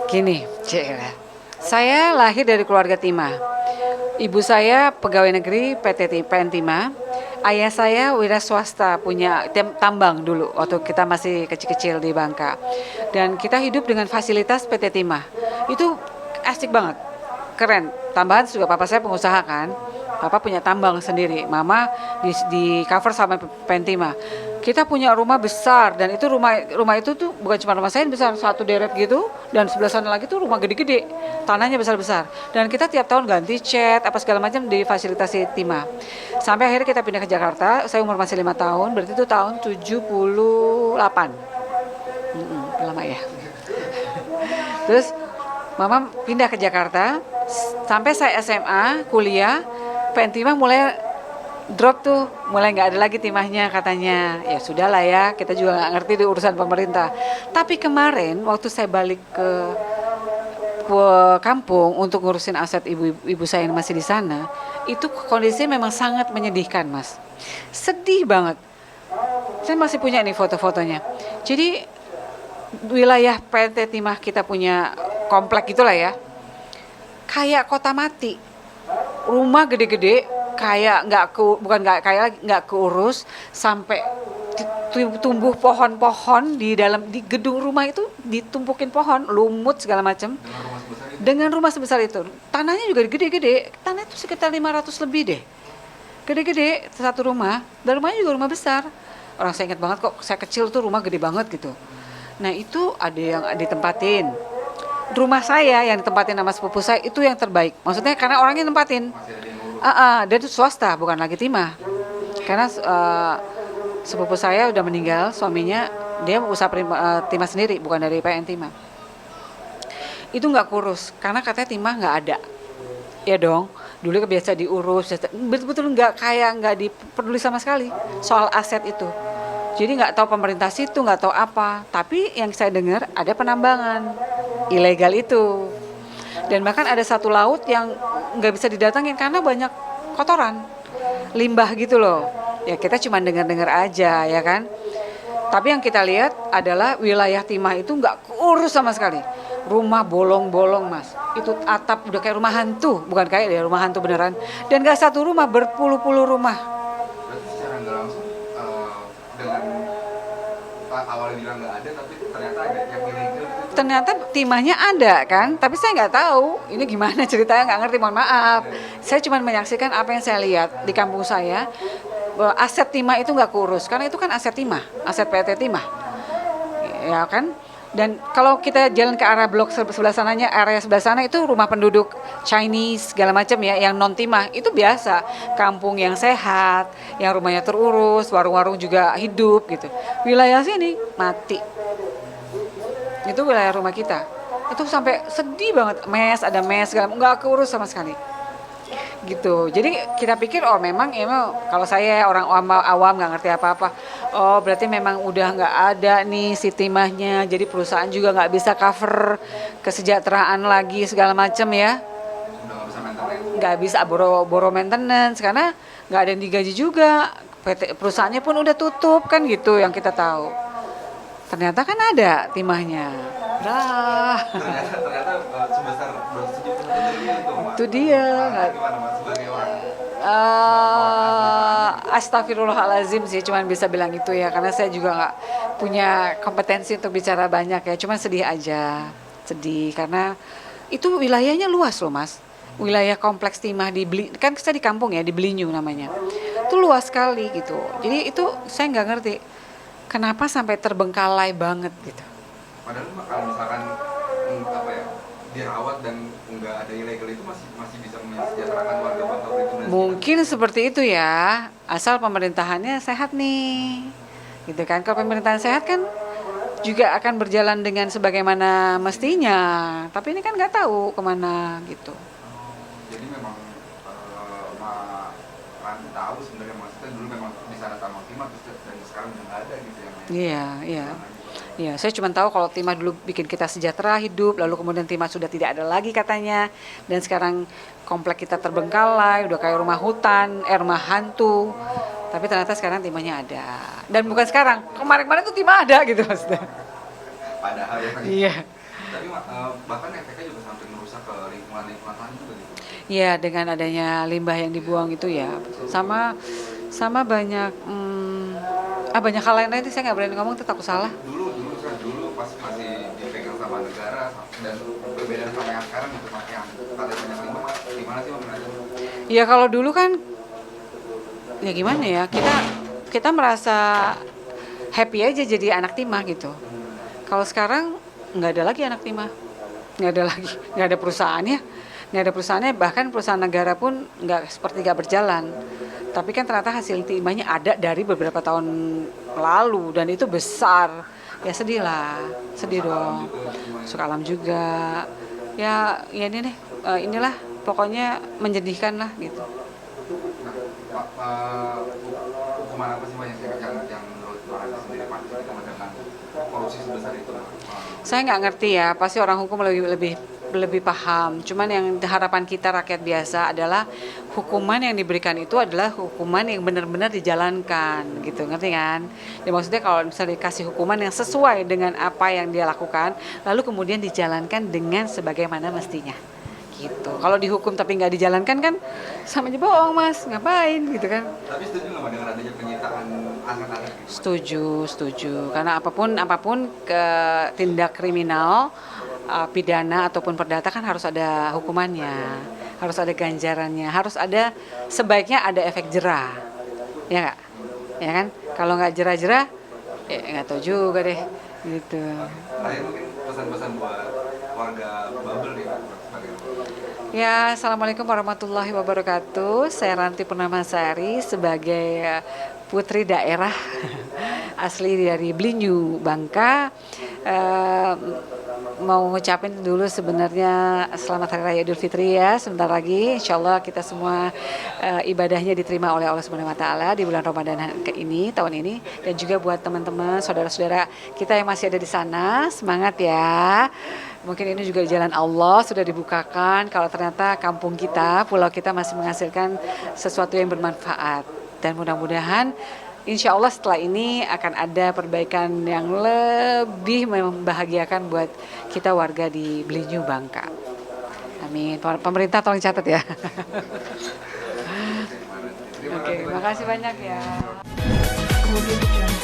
Gini, Cila. Saya lahir dari keluarga timah. Ibu saya pegawai negeri PN Timah. Ayah saya wira swasta punya tambang dulu waktu kita masih kecil-kecil di Bangka. Dan kita hidup dengan fasilitas PT Timah. Itu asik banget. Keren. Tambahan juga papa saya pengusaha kan. Papa punya tambang sendiri. Mama di cover sama Pentima. Kita punya rumah besar dan itu rumah rumah itu tuh bukan cuma rumah saya besar satu deret gitu dan sebelah sana lagi tuh rumah gede-gede. Tanahnya besar-besar. Dan kita tiap tahun ganti cat apa segala macam di fasilitasi Timah. Sampai akhirnya kita pindah ke Jakarta. Saya umur masih 5 tahun, berarti itu tahun 78. Lama ya. Terus Mama pindah ke Jakarta, sampai saya SMA, kuliah, PN Timah mulai drop tuh, mulai nggak ada lagi timahnya katanya. Ya sudahlah ya, kita juga nggak ngerti di urusan pemerintah. Tapi kemarin waktu saya balik ke kampung untuk ngurusin aset ibu saya yang masih di sana, itu kondisinya memang sangat menyedihkan, Mas. Sedih banget. Saya masih punya nih foto-fotonya. Jadi wilayah PT Timah kita punya komplek gitulah ya, kayak kota mati, rumah gede-gede, kayak bukan nggak kayak nggak keurus, sampai tumbuh pohon-pohon di dalam di gedung rumah itu, ditumpukin pohon, lumut segala macam. Dengan rumah sebesar itu, tanahnya juga gede-gede, tanah itu sekitar 500 lebih deh, gede-gede satu rumah, dan rumahnya juga rumah besar. Orang saya ingat banget kok, saya kecil tuh rumah gede banget gitu. Nah itu ada yang ditempatin. Rumah saya yang ditempatin sama sepupu saya itu yang terbaik. Maksudnya karena orangnya nempatin. Dia itu swasta, bukan lagi timah. Karena sepupu saya udah meninggal, suaminya dia usaha timah sendiri, bukan dari PN Timah. Itu nggak kurus, karena katanya timah nggak ada. Ya dong, dulu kebiasa diurus, betul-betul nggak diperduli sama sekali soal aset itu. Jadi nggak tahu pemerintah situ, nggak tahu apa. Tapi yang saya dengar ada penambangan ilegal itu. Dan bahkan ada satu laut yang nggak bisa didatangin karena banyak kotoran, limbah gitu loh. Ya kita cuma dengar-dengar aja ya kan. Tapi yang kita lihat adalah wilayah Timah itu nggak kurus sama sekali. Rumah bolong-bolong, Mas. Itu atap udah kayak rumah hantu, bukan kayak ya rumah hantu beneran. Dan nggak satu rumah, berpuluh-puluh rumah. Berarti secara nggak langsung dengan Pak awalnya bilang nggak ada, tapi ternyata ada yang ilegal gitu. Ternyata timahnya ada kan, tapi saya nggak tahu ini gimana ceritanya, nggak ngerti, mohon maaf. Saya cuma menyaksikan apa yang saya lihat di kampung saya, bahwa aset timah itu nggak kurus, karena itu kan aset timah, aset PT Timah, ya kan. Dan kalau kita jalan ke arah blok sebelah sananya, area sebelah sana itu rumah penduduk Chinese segala macam ya, yang non timah itu biasa, kampung yang sehat, yang rumahnya terurus, warung-warung juga hidup gitu. Wilayah sini mati. Itu wilayah rumah kita. Itu sampai sedih banget, ada mes segala, nggak keurus sama sekali. Gitu. Jadi kita pikir memang kalau saya orang awam nggak ngerti apa-apa. Oh berarti memang udah nggak ada nih si timahnya. Jadi perusahaan juga nggak bisa cover kesejahteraan lagi segala macam ya. Udah nggak bisa maintenance. Nggak bisa boro maintenance karena nggak ada yang digaji juga. Perusahaannya pun udah tutup kan gitu yang kita tahu. Ternyata kan ada timahnya. Ternyata sebesar 270 triliun itu, Pak. Itu dia. Gimana, Mas, sebagai orang? Astagfirullahalazim sih, cuman bisa bilang itu ya, karena saya juga nggak punya kompetensi untuk bicara banyak ya, cuman sedih aja, sedih karena itu wilayahnya luas loh, Mas. Wilayah kompleks timah kan kita di kampung ya, di Belinyu namanya, itu luas sekali gitu. Jadi itu saya nggak ngerti kenapa sampai terbengkalai banget gitu. Padahal kalau misalkan apa ya, dirawat dan nggak ada ilegal itu masih bisa mensejahterakan warga Bangka Belitung. Mungkin seperti itu ya, asal pemerintahannya sehat nih, gitu kan. Kalau pemerintahan sehat kan juga akan berjalan dengan sebagaimana mestinya. Tapi ini kan nggak tahu kemana gitu. Jadi memang Ranti tahu sebenarnya maksudnya dulu memang di sana tambang timah terus dan sekarang udah nggak ada gitu ya. Iya, iya. Ya, saya cuma tahu kalau timah dulu bikin kita sejahtera hidup, lalu kemudian timah sudah tidak ada lagi katanya, dan sekarang komplek kita terbengkalai, udah kayak rumah hutan, rumah hantu. Tapi ternyata sekarang timahnya ada. Dan bukan sekarang, kemarin-kemarin tuh timah ada gitu maksudnya. Padahal ya. Iya. Tapi bahkan efeknya juga sampai merusak ke lingkungan sana juga gitu. Ya, dengan adanya limbah yang dibuang itu ya, sama sama banyak banyak hal lain itu saya nggak berani ngomong, tuh takut salah. Dulu pas masih dipegang sama negara dan berbeda sama yang sekarang gitu Mas, yang katanya banyak limbah, gimana sih Mas ngeliatnya? Ya kalau dulu kan ya gimana ya, kita kita merasa happy aja jadi anak timah gitu. Kalau sekarang nggak ada lagi anak timah, nggak ada lagi, nggak ada perusahaannya, nggak ada perusahaannya, bahkan perusahaan negara pun nggak berjalan. Tapi kan ternyata hasil timahnya ada dari beberapa tahun lalu dan itu besar. Ya sedih lah, sedih dong. Suka alam juga. Ya, ya ini nih, inilah pokoknya menjadikan lah gitu. Nah, hukuman apa sih Mas yang menurut Mbak Andi sendiri pantas gitu Mas, dengan korupsi sebesar itu? Saya nggak ngerti ya, pasti orang hukum lebih lebih lebih paham. Cuman yang harapan kita rakyat biasa adalah hukuman yang diberikan itu adalah hukuman yang benar-benar dijalankan, gitu, ngerti kan? Ya maksudnya kalau misalnya dikasih hukuman yang sesuai dengan apa yang dia lakukan, lalu kemudian dijalankan dengan sebagaimana mestinya, gitu. Kalau dihukum tapi nggak dijalankan kan sama aja bohong mas, ngapain gitu kan? Tapi setuju nggak Mbak dengan adanya penyitaan aset-aset gitu? Setuju, setuju. Karena apapun apapun ke tindak kriminal, pidana ataupun perdata kan harus ada hukumannya, harus ada ganjarannya, harus ada sebaiknya ada efek jerah, ya nggak? Ya kan? Kalau nggak jerah-jerah, ya nggak tahu juga deh, gitu. Terakhir mungkin pesan-pesan buat warga Babel nih Pak, sebagai Ya, Assalamualaikum warahmatullahi wabarakatuh. Saya Ranti Purnamasari sebagai putri daerah asli dari Blinyu, Bangka. Eh, mau ngucapin dulu sebenarnya selamat Hari Raya Idul Fitri ya. Sebentar lagi insya Allah kita semua ibadahnya diterima oleh Allah Subhanahu wa taala di bulan Ramadan ini, tahun ini, dan juga buat teman-teman saudara-saudara kita yang masih ada di sana, semangat ya. Mungkin ini juga jalan Allah sudah dibukakan kalau ternyata kampung kita, pulau kita masih menghasilkan sesuatu yang bermanfaat. Dan mudah-mudahan insya Allah setelah ini akan ada perbaikan yang lebih membahagiakan buat kita warga di Blinyu, Bangka. Amin. Pemerintah tolong catat ya. Terima Oke, kasih makasih banyak ya. Kemudian